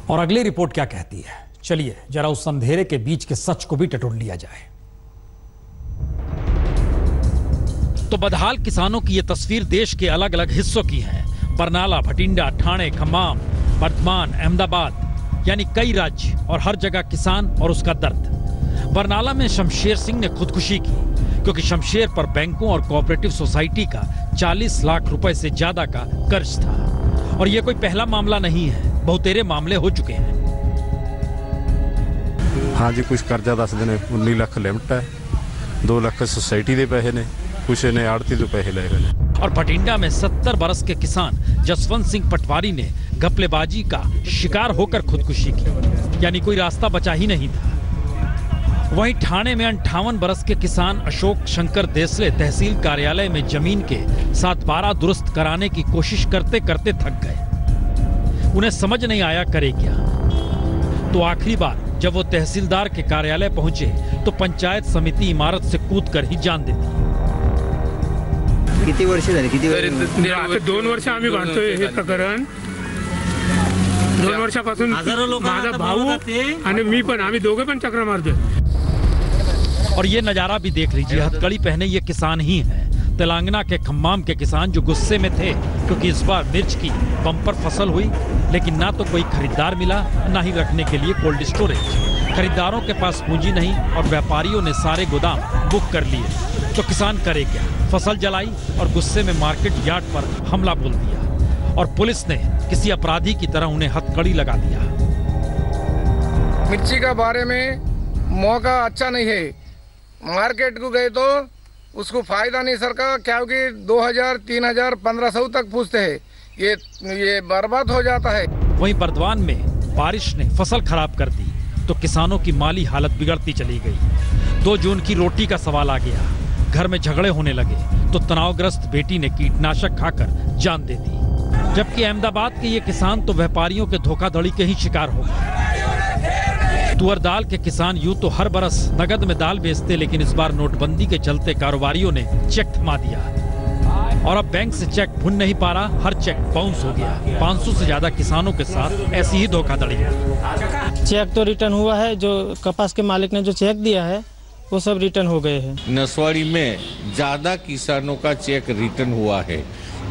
और अगली रिपोर्ट क्या कहती है, चलिए जरा उस अंधेरे के बीच के सच को भी टटोल लिया जाए। तो बदहाल किसानों की ये तस्वीर देश के अलग अलग हिस्सों की है। बरनाला, भटिंडा, ठाणे, खम्माम, वर्धमान, अहमदाबाद, यानी कई राज्य और हर जगह किसान और उसका दर्द। बरनाला में शमशेर सिंह ने खुदकुशी की क्योंकि शमशेर पर बैंकों और कोऑपरेटिव सोसाइटी का 40 लाख रुपए से ज्यादा का कर्ज था। और ये कोई पहला मामला नहीं है, बहुतेरे मामले हो चुके हैं। हाँ जी, कुछ कर्जा 10 दिन 19 लाख लिमिट है, 2 लाख सोसाइटी के पैसे ने, कुछ ने आड़ती तो पैसे लए हुए ने। और भटिंडा में 70 बरस के किसान जसवंत सिंह पटवारी ने घपलेबाजी का शिकार होकर खुदकुशी की, यानी कोई रास्ता बचा ही नहीं था। वहीं ठाणे में 58 बरस के किसान अशोक शंकर देसले तहसील कार्यालय में जमीन के 7/12 दुरुस्त कराने की कोशिश करते करते थक गए। उन्हें समझ नहीं आया करे क्या। तो आखिरी बार जब वो तहसीलदार के कार्यालय पहुंचे तो पंचायत समिति इमारत से कूदकर ही जान देती। किती वर्ष झाली? किती 2 वर्ष आम्ही बांधतोय हे प्रकरण। 2 वर्षापासून माझा भाऊ आणि मी पण, आम्ही दोघे पण चक्र मारतोय। और ये नजारा भी देख लीजिए, हथकड़ी पहने ये किसान ही हैं। तेलंगाना के खम्माम के किसान जो गुस्से में थे क्योंकि इस बार मिर्च की बम्पर फसल हुई, लेकिन ना तो कोई खरीदार मिला, ना ही रखने के लिए कोल्ड स्टोरेज। खरीदारों के पास पूंजी नहीं और व्यापारियों ने सारे गोदाम बुक कर लिए। तो किसान करे क्या? फसल जलाई और गुस्से में मार्केट यार्ड पर हमला बोल दिया और पुलिस ने किसी अपराधी की तरह उन्हें हथकड़ी लगा दिया। मिर्ची का बारे में मौका अच्छा नहीं है, मार्केट को गए तो उसको फायदा नहीं सरकार, क्योंकि 2000, 3000, 1500 तक पूछते हैं, ये बर्बाद हो जाता है। वहीं बर्दवान में बारिश ने फसल खराब कर दी तो किसानों की माली हालत बिगड़ती चली गई। 2 जून की रोटी का सवाल आ गया, घर में झगड़े होने लगे तो तनावग्रस्त बेटी ने कीटनाशक खाकर जान दे दी। जबकि अहमदाबाद के ये किसान तो व्यापारियों के धोखाधड़ी के ही शिकार हो गए। तुअर दाल के किसान यूं तो हर बरस नगद में दाल बेचते, लेकिन इस बार नोटबंदी के चलते कारोबारियों ने चेक थमा दिया और अब बैंक से चेक भुन नहीं पा रहा, हर चेक बाउंस हो गया। 500 से ज्यादा किसानों के साथ ऐसी ही धोखाधड़ी हुई। चेक तो रिटर्न हुआ है, जो कपास के मालिक ने जो चेक दिया है वो सब रिटर्न हो गए हैं। नसवाड़ी में ज्यादा किसानों का चेक रिटर्न हुआ है,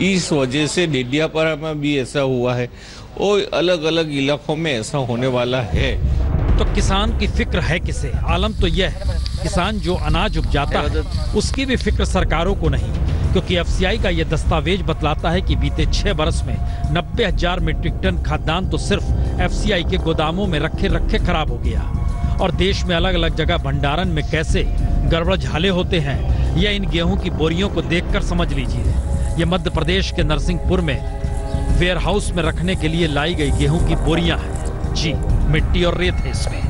इस वजह से डेडियापाड़ा में भी ऐसा हुआ है और अलग अलग इलाकों में ऐसा होने वाला है। तो किसान की फिक्र है किसे? आलम तो यह है, किसान जो अनाज उपजाता है उसकी भी फिक्र सरकारों को नहीं, क्योंकि एफसीआई का यह दस्तावेज बतलाता है कि बीते 6 बरस में 90,000 मीट्रिक टन खाद्यान्न तो सिर्फ एफसीआई के गोदामों में रखे खराब हो गया। और देश में अलग अलग जगह भंडारण में कैसे गड़बड़ झाले होते हैं, यह इन गेहूं की बोरियों को देखकर समझ लीजिए। ये मध्य प्रदेश के नरसिंहपुर में वेयर हाउस में रखने के लिए लाई गई गेहूं की बोरियां हैं। जी, मिट्टी और रेत है इसमें।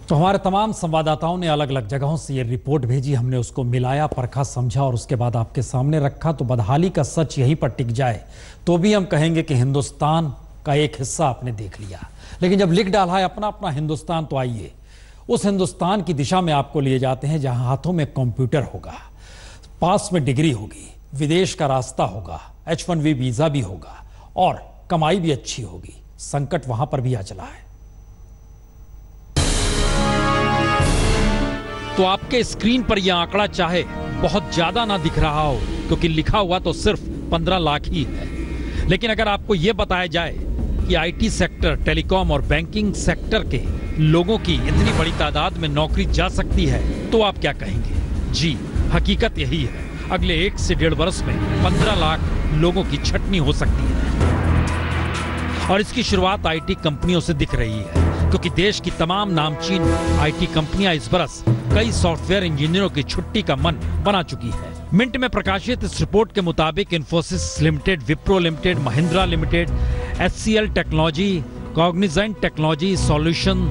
तो हमारे तमाम संवाददाताओं ने अलग अलग जगहों से ये रिपोर्ट भेजी, हमने उसको मिलाया, परखा, समझा और उसके बाद आपके सामने रखा। तो बदहाली का सच यहीं पर टिक जाए तो भी हम कहेंगे कि हिंदुस्तान का एक हिस्सा आपने देख लिया। लेकिन जब लिख डाला है अपना अपना हिंदुस्तान, तो आइए उस हिंदुस्तान की दिशा में आपको लिए जाते हैं जहां हाथों में कंप्यूटर होगा, पास में डिग्री होगी, विदेश का रास्ता होगा, H1B वीजा भी होगा और कमाई भी अच्छी होगी। संकट वहां पर भी आ चला है। तो आपके स्क्रीन पर यह आंकड़ा चाहे बहुत ज्यादा ना दिख रहा हो, क्योंकि लिखा हुआ तो सिर्फ 15 लाख ही है, लेकिन अगर आपको यह बताया जाए कि आईटी सेक्टर, टेलीकॉम और बैंकिंग सेक्टर के लोगों की इतनी बड़ी तादाद में नौकरी जा सकती है, तो आप क्या कहेंगे? जी, हकीकत यही है, अगले 1 से 1.5 वर्ष में 15 लाख लोगों की छटनी हो सकती है। और इसकी शुरुआत आईटी कंपनियों से दिख रही है, क्योंकि देश की तमाम नामचीन आईटी कंपनियां इस बरस कई सॉफ्टवेयर इंजीनियरों की छुट्टी का मन बना चुकी है। मिंट में प्रकाशित इस रिपोर्ट के मुताबिक Infosys limited, Wipro limited, Mahindra limited, HCL technology, Cognizant technology solution,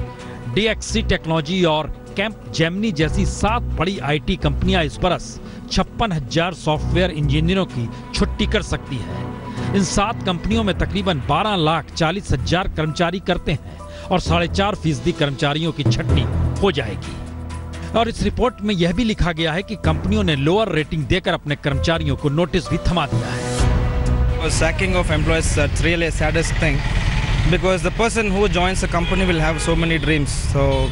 DXC technology और कैंप जेमिनी जैसी 7 बड़ी आईटी कंपनियां इस बरस 56,000 सॉफ्टवेयर इंजीनियरों की छुट्टी कर सकती है। इन 7 कंपनियों में तकरीबन 12,40,000 कर्मचारी करते हैं और 4.5% कर्मचारियों की छटनी हो जाएगी। और इस रिपोर्ट में यह भी लिखा गया है कि कंपनियों ने लोअर रेटिंग देकर अपने कर्मचारियों को नोटिस भी थमा दिया है। Sacking of employees, that's really a saddest thing, because the person who joins a company will have so many dreams. So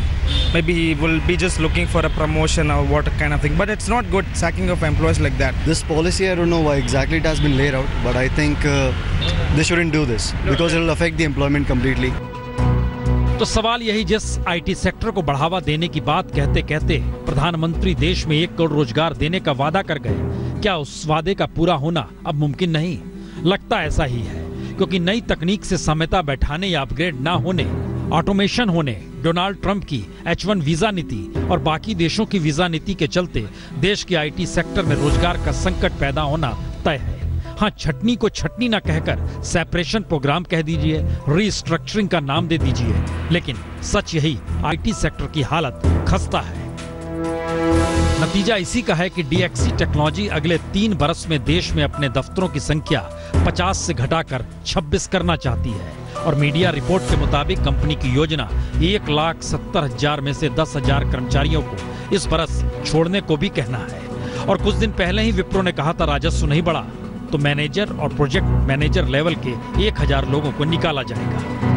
maybe he will be just looking for a promotion or what kind of thing. But it's not good sacking of employees like that. This policy, I don't know why exactly it has been laid out, but I think they shouldn't do this because it will affect the employment completely. तो सवाल यही, जिस IT sector को बढ़ावा देने की बात कहते कहते प्रधानमंत्री देश में 1 करोड़ रोजगार देने का वादा कर गए, क्या उस वादे का पूरा होना अब मुमकिन नहीं? लगता ऐसा ही है, क्योंकि नई तकनीक से समझौता बैठाने या अपग्रेड ना होने, ऑटोमेशन होने, डोनाल्ड ट्रंप की H1 वीजा नीति और बाकी देशों की वीजा नीति के चलते देश के आईटी सेक्टर में रोजगार का संकट पैदा होना तय है। हाँ, छटनी को छटनी ना कहकर सेपरेशन प्रोग्राम कह दीजिए, रीस्ट्रक्चरिंग का नाम दे दीजिए, लेकिन सच यही, आईटी सेक्टर की हालत खस्ता है। नतीजा इसी का है कि DXC टेक्नोलॉजी अगले 3 बरस में देश में अपने दफ्तरों की संख्या 50 से घटाकर 26 करना चाहती है और मीडिया रिपोर्ट के मुताबिक कंपनी की योजना 1,70,000 में से 10,000 कर्मचारियों को इस बरस छोड़ने को भी कहना है। और कुछ दिन पहले ही विप्रो ने कहा था राजस्व नहीं बढ़ा तो मैनेजर और प्रोजेक्ट मैनेजर लेवल के 1,000 लोगों को निकाला जाएगा।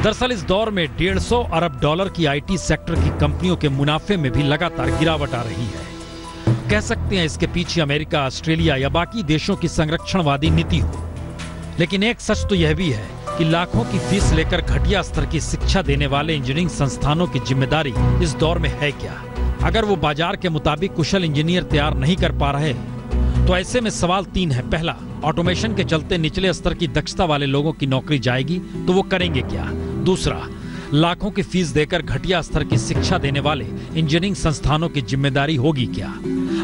दरअसल इस दौर में $150 अरब की आईटी सेक्टर की कंपनियों के मुनाफे में भी लगातार गिरावट आ रही है। कह सकते हैं इसके पीछे अमेरिका, ऑस्ट्रेलिया या बाकी देशों की संरक्षणवादी नीति हो। लेकिन एक सच तो यह भी है कि लाखों की फीस लेकर घटिया स्तर की शिक्षा देने वाले इंजीनियरिंग संस्थानों की जिम्मेदारी इस दौर में है क्या? अगर वो बाजार के मुताबिक कुशल इंजीनियर तैयार नहीं कर पा रहे तो ऐसे में सवाल 3 है। पहला, ऑटोमेशन के चलते निचले स्तर की दक्षता वाले लोगों की नौकरी जाएगी तो वो करेंगे क्या? दूसरा, लाखों की फीस देकर घटिया स्तर की शिक्षा देने वाले इंजीनियरिंग संस्थानों की जिम्मेदारी होगी क्या,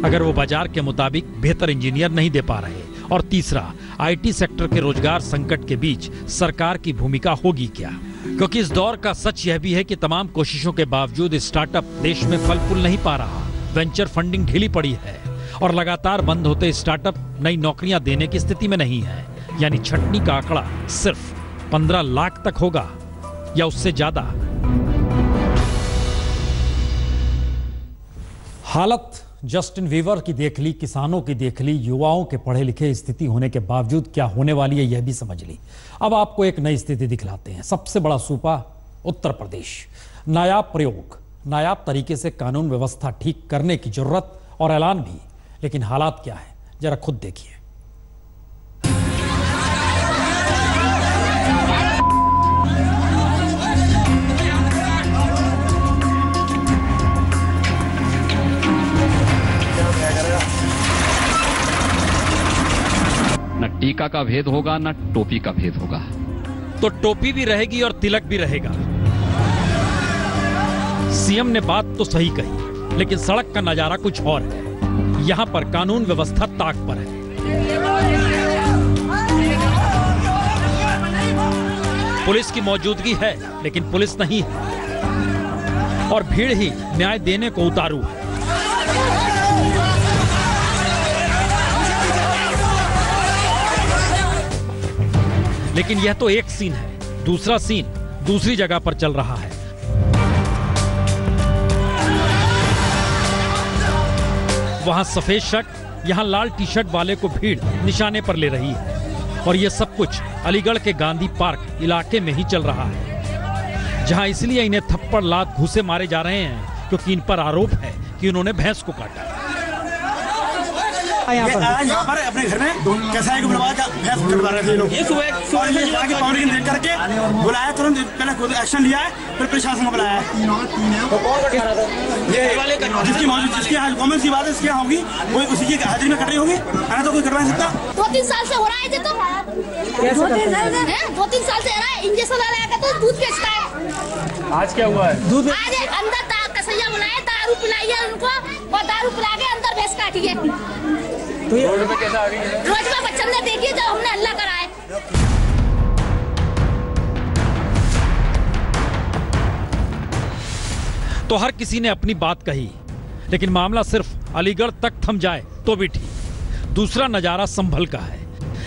अगर वो बाजार के मुताबिक बेहतर इंजीनियर नहीं दे पा रहे? और तीसरा, आईटी सेक्टर के रोजगार संकट के बीच सरकार की भूमिका होगी क्या? क्योंकि इस दौर का सच यह भी है कि तमाम कोशिशों के बावजूद स्टार्टअप देश में फल फूल नहीं पा रहा, वेंचर फंडिंग ढीली पड़ी है और लगातार बंद होते स्टार्टअप नई नौकरियां देने की स्थिति में नहीं है। यानी छटनी का आंकड़ा सिर्फ 15 लाख तक होगा या उससे ज्यादा। हालत जस्टिन वीवर की देख ली, किसानों की देख ली, युवाओं के पढ़े लिखे स्थिति होने के बावजूद क्या होने वाली है यह भी समझ ली। अब आपको एक नई स्थिति दिखलाते हैं। सबसे बड़ा सूबा उत्तर प्रदेश। नायाब प्रयोग, नायाब तरीके से कानून व्यवस्था ठीक करने की जरूरत और ऐलान भी, लेकिन हालात क्या है जरा खुद देखिए। न टीका का भेद होगा न टोपी का भेद होगा। तो टोपी भी रहेगी और तिलक भी रहेगा। सीएम ने बात तो सही कही, लेकिन सड़क का नजारा कुछ और है। यहां पर कानून व्यवस्था ताक पर है। पुलिस की मौजूदगी है लेकिन पुलिस नहीं है और भीड़ ही न्याय देने को उतारू है। लेकिन यह तो एक सीन है, दूसरा सीन दूसरी जगह पर चल रहा है। वहां सफेद शर्ट, यहां लाल टी शर्ट वाले को भीड़ निशाने पर ले रही है और यह सब कुछ अलीगढ़ के गांधी पार्क इलाके में ही चल रहा है, जहां इसलिए इन्हें थप्पड़ लात घूसे मारे जा रहे हैं क्योंकि इन पर आरोप है कि उन्होंने भैंस को काटा। यहाँ पर अपने घर में कसाई को बुलवा भैंस कटवा रहे थे लोग। बाउंड्री करके बुलाया, तुरंत पहले खुद एक्शन लिया है, फिर प्रशासन को बुलाया। जिसकी गवर्नमेंट की बात है, इसकी होगी वो उसी की हाजिरी में कट रही होगी, ऐसा तो कोई करवा नहीं सकता। 2-3 साल से हो रहा है, तो 2-3 साल से इंजेक्शन लगाया तो दूध बेचता है। आज क्या हुआ है? दूध आज अंदर कसैया बुलाया, दारू पिलाई है उनको और दारू पिला के अंदर भैंस काटी है। तो रोड पे कैसा आ गई? रोज में बच्चन ने देखी जब हमने हल्ला करा है। तो हर किसी ने अपनी बात कही, लेकिन मामला सिर्फ अलीगढ़ तक थम जाए तो भी ठीक। दूसरा नजारा संभल का है।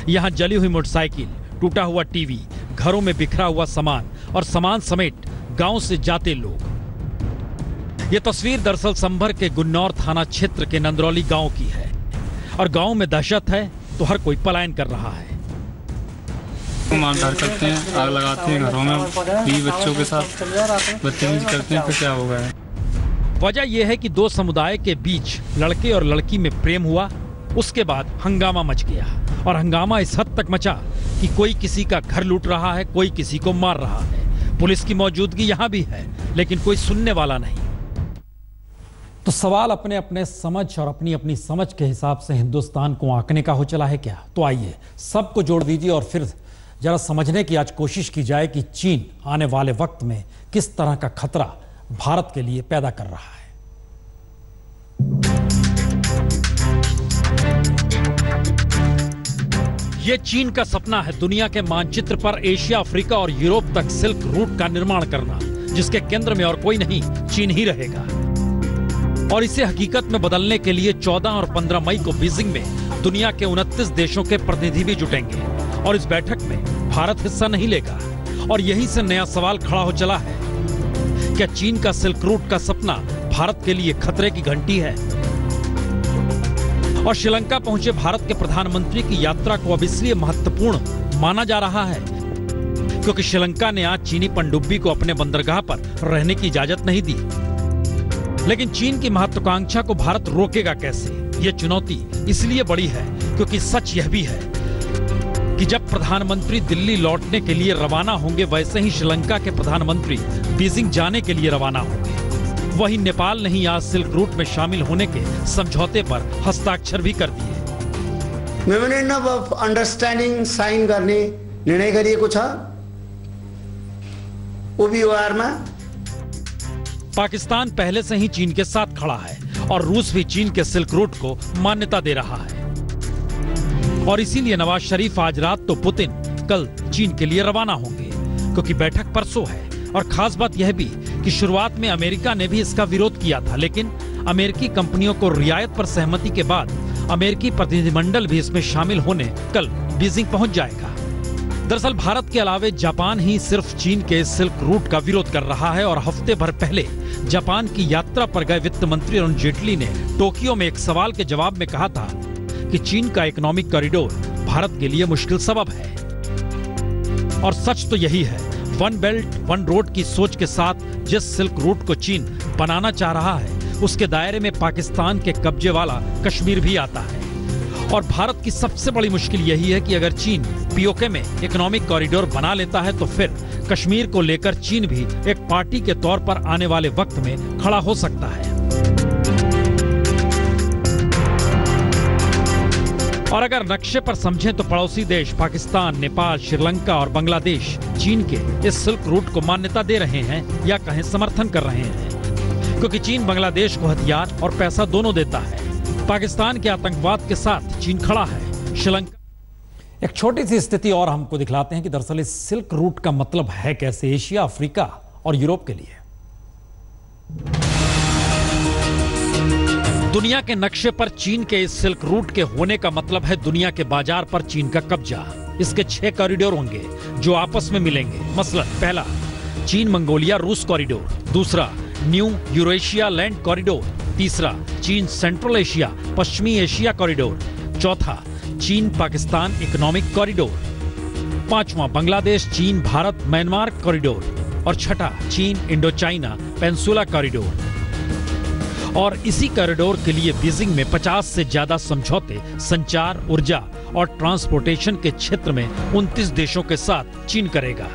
यहां जली हुई मोटरसाइकिल, टूटा हुआ टीवी, घरों में बिखरा हुआ सामान और सामान समेत गांव से जाते लोग। यह तस्वीर दरअसल संभल के गुन्नौर थाना क्षेत्र के नंदरौली गांव की है और गांव में दहशत है तो हर कोई पलायन कर रहा है। मारधार करते हैं, आग लगाते हैं घरों में, बीवी बच्चों के साथ बदतमीजी करते हैं, फिर क्या होगा। वजह यह है कि दो समुदाय के बीच लड़के और लड़की में प्रेम हुआ, उसके बाद हंगामा मच गया और हंगामा इस हद तक मचा कि कोई किसी का घर लूट रहा है, कोई किसी को मार रहा है। पुलिस की मौजूदगी यहां भी है, लेकिन कोई सुनने वाला नहीं। तो सवाल अपने अपने समझ और अपनी अपनी समझ के हिसाब से हिंदुस्तान को आंकने का हो चला है क्या? तो आइए सबको जोड़ दीजिए और फिर जरा समझने की आज कोशिश की जाए कि चीन आने वाले वक्त में किस तरह का खतरा भारत के लिए पैदा कर रहा है। यह चीन का सपना है दुनिया के मानचित्र पर एशिया, अफ्रीका और यूरोप तक सिल्क रूट का निर्माण करना, जिसके केंद्र में और कोई नहीं, चीन ही रहेगा। और इसे हकीकत में बदलने के लिए 14 और 15 मई को बीजिंग में दुनिया के 29 देशों के प्रतिनिधि भी जुटेंगे और इस बैठक में भारत हिस्सा नहीं लेगा। और यहीं से नया सवाल खड़ा हो चला है, क्या चीन का सिल्क रूट का सपना भारत के लिए खतरे की घंटी है? और श्रीलंका पहुंचे भारत के प्रधानमंत्री की यात्रा को अब इसलिए महत्वपूर्ण माना जा रहा है क्योंकि श्रीलंका ने आज चीनी पनडुब्बी को अपने बंदरगाह पर रहने की इजाजत नहीं दी। लेकिन चीन की महत्वाकांक्षा को भारत रोकेगा कैसे? ये चुनौती इसलिए बड़ी है क्योंकि सच यह भी है कि जब प्रधानमंत्री दिल्ली लौटने के लिए रवाना होंगे, वैसे ही श्रीलंका के प्रधानमंत्री बीजिंग जाने के लिए रवाना होंगे। वहीं नेपाल ने ही आज सिल्क रूट में शामिल होने के समझौते पर हस्ताक्षर भी कर दिए। मेमोरेंडम ऑफ अंडरस्टैंडिंग साइन करने निर्णय गरिएको छ ओबीओआर में। पाकिस्तान पहले से ही चीन के साथ खड़ा है और रूस भी चीन के सिल्क रूट को मान्यता दे रहा है। और इसीलिए नवाज शरीफ आज रात तो पुतिन कल चीन के लिए रवाना होंगे क्योंकि बैठक परसों है। और खास बात यह भी कि शुरुआत में अमेरिका ने भी इसका विरोध किया था, लेकिन अमेरिकी कंपनियों को रियायत पर सहमति के बाद अमेरिकी प्रतिनिधिमंडल भी इसमें शामिल होने कल बीजिंग पहुंच जाएगा। दरअसल भारत के अलावे जापान ही सिर्फ चीन के सिल्क रूट का विरोध कर रहा है और हफ्ते भर पहले जापान की यात्रा पर गए वित्त मंत्री अरुण जेटली ने टोक्यो में एक सवाल के जवाब में कहा था कि चीन का इकोनॉमिक कॉरिडोर भारत के लिए मुश्किल सबब है। और सच तो यही है, वन बेल्ट वन रोड की सोच के साथ जिस सिल्क रूट को चीन बनाना चाह रहा है, उसके दायरे में पाकिस्तान के कब्जे वाला कश्मीर भी आता है। और भारत की सबसे बड़ी मुश्किल यही है कि अगर चीन पीओके में इकोनॉमिक कॉरिडोर बना लेता है तो फिर कश्मीर को लेकर चीन भी एक पार्टी के तौर पर आने वाले वक्त में खड़ा हो सकता है। और अगर नक्शे पर समझें तो पड़ोसी देश पाकिस्तान, नेपाल, श्रीलंका और बांग्लादेश चीन के इस सिल्क रूट को मान्यता दे रहे हैं या कहें समर्थन कर रहे हैं, क्योंकि चीन बांग्लादेश को हथियार और पैसा दोनों देता है। पाकिस्तान के आतंकवाद के साथ चीन खड़ा है। श्रीलंका एक छोटी सी स्थिति और हमको दिखलाते हैं कि दरअसल इस सिल्क रूट का मतलब है कैसे एशिया, अफ्रीका और यूरोप के लिए। दुनिया के नक्शे पर चीन के इस सिल्क रूट के होने का मतलब है दुनिया के बाजार पर चीन का कब्जा। इसके 6 कॉरिडोर होंगे जो आपस में मिलेंगे। मसलन पहला चीन मंगोलिया रूस कॉरिडोर, दूसरा न्यू यूरेशिया लैंड कॉरिडोर, तीसरा चीन सेंट्रल एशिया पश्चिमी एशिया कॉरिडोर, चौथा चीन पाकिस्तान इकोनॉमिक कॉरिडोर, पांचवा बांग्लादेश चीन भारत म्यांमार कॉरिडोर और छठा चीन इंडो चाइना पेंसुला कॉरिडोर। और इसी कॉरिडोर के लिए बीजिंग में 50 से ज्यादा समझौते संचार, ऊर्जा और ट्रांसपोर्टेशन के क्षेत्र में 29 देशों के साथ चीन करेगा।